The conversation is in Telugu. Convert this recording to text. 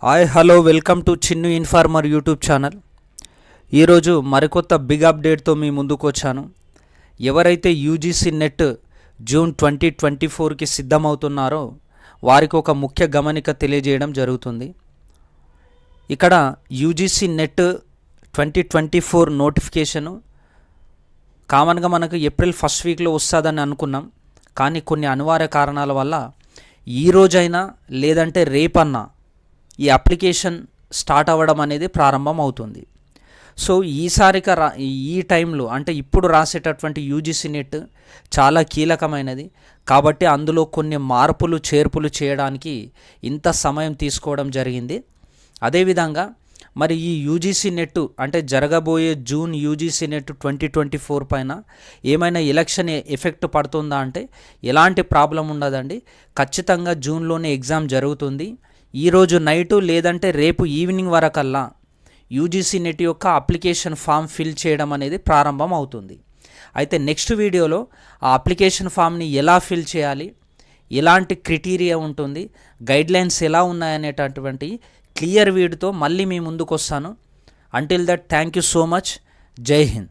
Hi hello welcome to Chinnu informer YouTube channel. ఈరోజు మరికొత్త బిగ్ అప్డేట్తో మీ ముందుకు వచ్చాను. ఎవరైతే యూజీసీ నెట్ జూన్ 2024కి సిద్ధమవుతున్నారో వారికి ఒక ముఖ్య గమనిక తెలియజేయడం జరుగుతుంది. ఇక్కడ యూజీసీ నెట్ 2024 నోటిఫికేషను కామన్గా మనకు ఏప్రిల్ ఫస్ట్ వీక్లో వస్తుందని అనుకున్నాం. కానీ కొన్ని అనివార్య కారణాల వల్ల ఈరోజైనా లేదంటే రేపన్నా ఈ అప్లికేషన్ స్టార్ట్ అవ్వడం అనేది ప్రారంభం అవుతుంది. సో ఈ టైంలో అంటే ఇప్పుడు రాసేటటువంటి యూజీసీ నెట్ చాలా కీలకమైనది కాబట్టి అందులో కొన్ని మార్పులు చేర్పులు చేయడానికి ఇంత సమయం తీసుకోవడం జరిగింది. అదేవిధంగా మరి ఈ యూజీసీ నెట్ అంటే జరగబోయే జూన్ యూజీసీ నెట్ 2024 పైన ఏమైనా ఎలక్షన్ ఎఫెక్ట్ పడుతుందా అంటే ఎలాంటి ప్రాబ్లం ఉండదండి. ఖచ్చితంగా జూన్లోనే ఎగ్జామ్ జరుగుతుంది. ఈరోజు నైటు లేదంటే రేపు ఈవినింగ్ వరకల్లా యూజీసీ నెట్ యొక్క అప్లికేషన్ ఫామ్ ఫిల్ చేయడం అనేది ప్రారంభం అవుతుంది. అయితే నెక్స్ట్ వీడియోలో ఆ అప్లికేషన్ ఫామ్ని ఎలా ఫిల్ చేయాలి, ఎలాంటి క్రైటీరియా ఉంటుంది, గైడ్లైన్స్ ఎలా ఉన్నాయనేటటువంటి క్లియర్ వీడియోతో మళ్ళీ మీ ముందుకు వస్తాను. Until that thank you so much. జై హింద్.